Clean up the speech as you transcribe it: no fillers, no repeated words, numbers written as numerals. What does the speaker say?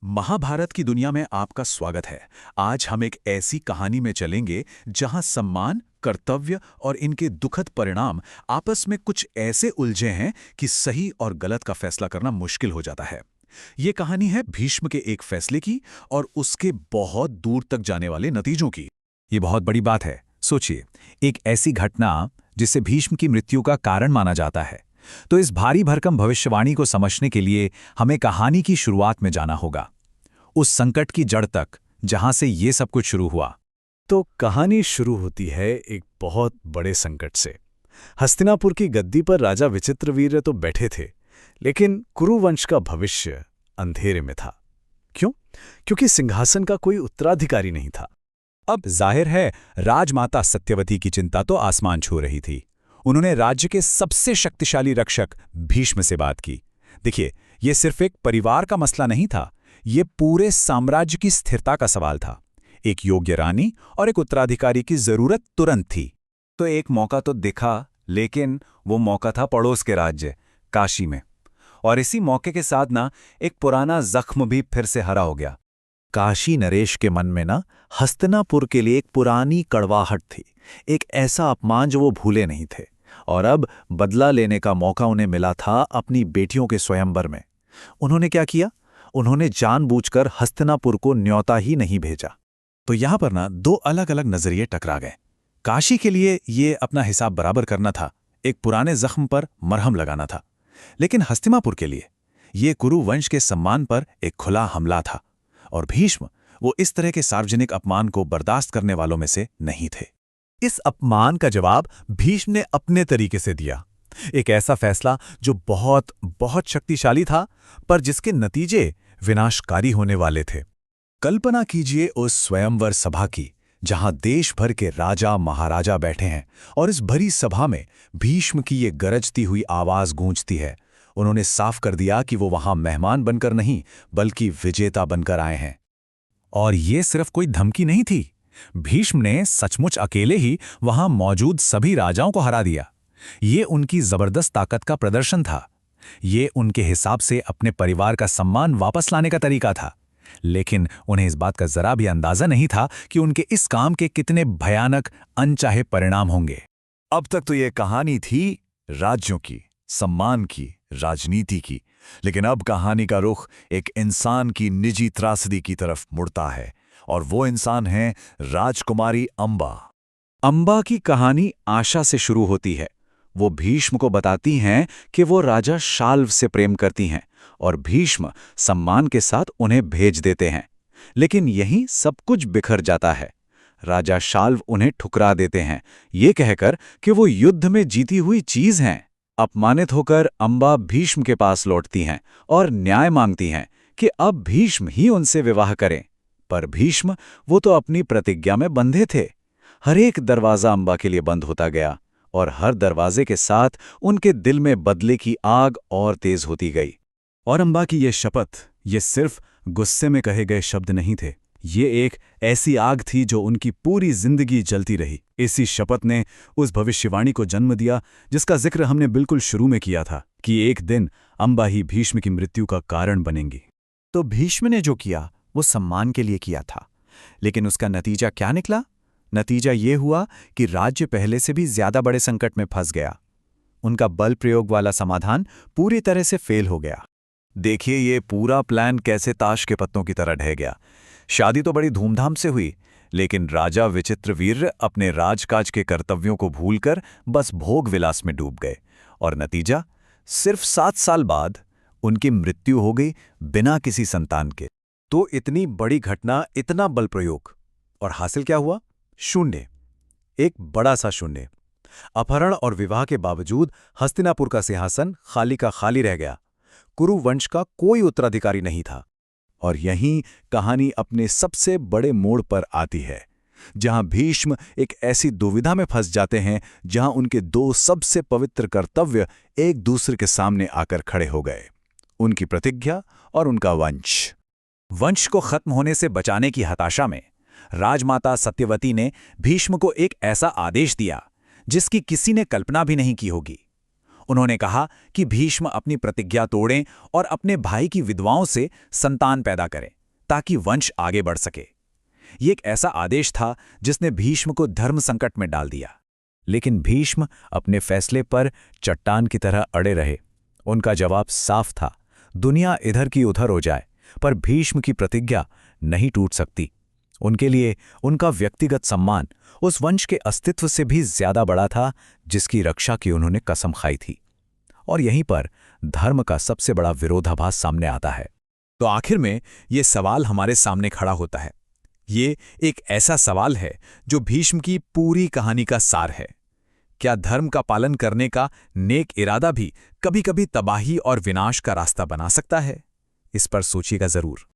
महाभारत की दुनिया में आपका स्वागत है। आज हम एक ऐसी कहानी में चलेंगे जहां सम्मान, कर्तव्य और इनके दुखद परिणाम आपस में कुछ ऐसे उलझे हैं कि सही और गलत का फैसला करना मुश्किल हो जाता है। ये कहानी है भीष्म के एक फैसले की और उसके बहुत दूर तक जाने वाले नतीजों की। ये बहुत बड़ी बात है। सोचिए, एक ऐसी घटना जिसे भीष्म की मृत्यु का कारण माना जाता है। तो इस भारी भरकम भविष्यवाणी को समझने के लिए हमें कहानी की शुरुआत में जाना होगा, उस संकट की जड़ तक जहां से ये सब कुछ शुरू हुआ। तो कहानी शुरू होती है एक बहुत बड़े संकट से। हस्तिनापुर की गद्दी पर राजा विचित्रवीर्य तो बैठे थे, लेकिन कुरुवंश का भविष्य अंधेरे में था। क्यों? क्योंकि सिंहासन का कोई उत्तराधिकारी नहीं था। अब जाहिर है, राजमाता सत्यवती की चिंता तो आसमान छू रही थी। उन्होंने राज्य के सबसे शक्तिशाली रक्षक भीष्म से बात की। देखिए, ये सिर्फ एक परिवार का मसला नहीं था, ये पूरे साम्राज्य की स्थिरता का सवाल था। एक योग्य रानी और एक उत्तराधिकारी की जरूरत तुरंत थी। तो एक मौका तो दिखा, लेकिन वो मौका था पड़ोस के राज्य काशी में। और इसी मौके के साथ ना एक पुराना जख्म भी फिर से हरा हो गया। काशी नरेश के मन में ना हस्तिनापुर के लिए एक पुरानी कड़वाहट थी, एक ऐसा अपमान जो वो भूले नहीं थे। और अब बदला लेने का मौका उन्हें मिला था अपनी बेटियों के स्वयंवर में। उन्होंने क्या किया? उन्होंने जानबूझकर हस्तिनापुर को न्योता ही नहीं भेजा। तो यहां पर ना दो अलग अलग नजरिए टकरा गए। काशी के लिए ये अपना हिसाब बराबर करना था, एक पुराने जख्म पर मरहम लगाना था। लेकिन हस्तिनापुर के लिए ये कुरु वंश के सम्मान पर एक खुला हमला था। और भीष्म वो इस तरह के सार्वजनिक अपमान को बर्दाश्त करने वालों में से नहीं थे। इस अपमान का जवाब भीष्म ने अपने तरीके से दिया। एक ऐसा फैसला जो बहुत बहुत शक्तिशाली था, पर जिसके नतीजे विनाशकारी होने वाले थे। कल्पना कीजिए उस स्वयंवर सभा की, जहां देश भर के राजा महाराजा बैठे हैं और इस भरी सभा में भीष्म की ये गरजती हुई आवाज गूंजती है। उन्होंने साफ कर दिया कि वो वहां मेहमान बनकर नहीं, बल्कि विजेता बनकर आए हैं। और ये सिर्फ कोई धमकी नहीं थी। भीष्म ने सचमुच अकेले ही वहां मौजूद सभी राजाओं को हरा दिया। ये उनकी जबरदस्त ताकत का प्रदर्शन था। ये उनके हिसाब से अपने परिवार का सम्मान वापस लाने का तरीका था। लेकिन उन्हें इस बात का जरा भी अंदाजा नहीं था कि उनके इस काम के कितने भयानक अनचाहे परिणाम होंगे। अब तक तो ये कहानी थी राज्यों की, सम्मान की, राजनीति की। लेकिन अब कहानी का रुख एक इंसान की निजी त्रासदी की तरफ मुड़ता है, और वो इंसान है राजकुमारी अंबा। अंबा की कहानी आशा से शुरू होती है। वो भीष्म को बताती हैं कि वो राजा शाल्व से प्रेम करती हैं और भीष्म सम्मान के साथ उन्हें भेज देते हैं। लेकिन यहीं सब कुछ बिखर जाता है। राजा शाल्व उन्हें ठुकरा देते हैं, ये कहकर कि वो युद्ध में जीती हुई चीज हैं। अपमानित होकर अंबा भीष्म के पास लौटती हैं और न्याय मांगती हैं कि अब भीष्म ही उनसे विवाह करें। पर भीष्म, वो तो अपनी प्रतिज्ञा में बंधे थे। हर एक दरवाजा अंबा के लिए बंद होता गया और हर दरवाजे के साथ उनके दिल में बदले की आग और तेज होती गई। और अंबा की ये शपथ, ये सिर्फ गुस्से में कहे गए शब्द नहीं थे। ये एक ऐसी आग थी जो उनकी पूरी जिंदगी जलती रही। इसी शपथ ने उस भविष्यवाणी को जन्म दिया जिसका जिक्र हमने बिल्कुल शुरू में किया था, कि एक दिन अंबा ही भीष्म की मृत्यु का कारण बनेंगी। तो भीष्म ने जो किया वो सम्मान के लिए किया था, लेकिन उसका नतीजा क्या निकला? नतीजा ये हुआ कि राज्य पहले से भी ज्यादा बड़े संकट में फंस गया। उनका बल प्रयोग वाला समाधान पूरी तरह से फेल हो गया। देखिए, ये पूरा प्लान कैसे ताश के पत्तों की तरह ढह गया। शादी तो बड़ी धूमधाम से हुई, लेकिन राजा विचित्रवीर्य अपने राजकाज के कर्तव्यों को भूलकर बस भोग विलास में डूब गए। और नतीजा, सिर्फ 7 साल बाद उनकी मृत्यु हो गई बिना किसी संतान के। तो इतनी बड़ी घटना, इतना बल प्रयोग, और हासिल क्या हुआ? शून्य। एक बड़ा सा शून्य। अपहरण और विवाह के बावजूद हस्तिनापुर का सिंहासन खाली का खाली रह गया। कुरुवंश का कोई उत्तराधिकारी नहीं था। और यहीं कहानी अपने सबसे बड़े मोड़ पर आती है, जहां भीष्म एक ऐसी दुविधा में फंस जाते हैं जहां उनके दो सबसे पवित्र कर्तव्य एक दूसरे के सामने आकर खड़े हो गए, उनकी प्रतिज्ञा और उनका वंश। वंश को खत्म होने से बचाने की हताशा में राजमाता सत्यवती ने भीष्म को एक ऐसा आदेश दिया जिसकी किसी ने कल्पना भी नहीं की होगी। उन्होंने कहा कि भीष्म अपनी प्रतिज्ञा तोड़ें और अपने भाई की विधवाओं से संतान पैदा करें ताकि वंश आगे बढ़ सके। ये एक ऐसा आदेश था जिसने भीष्म को धर्म संकट में डाल दिया। लेकिन भीष्म अपने फैसले पर चट्टान की तरह अड़े रहे। उनका जवाब साफ था, दुनिया इधर की उधर हो जाए, पर भीष्म की प्रतिज्ञा नहीं टूट सकती। उनके लिए उनका व्यक्तिगत सम्मान उस वंश के अस्तित्व से भी ज्यादा बड़ा था जिसकी रक्षा की उन्होंने कसम खाई थी। और यहीं पर धर्म का सबसे बड़ा विरोधाभास सामने आता है। तो आखिर में ये सवाल हमारे सामने खड़ा होता है। ये एक ऐसा सवाल है जो भीष्म की पूरी कहानी का सार है। क्या धर्म का पालन करने का नेक इरादा भी कभी-कभी तबाही और विनाश का रास्ता बना सकता है? इस पर सोचिएगा जरूर।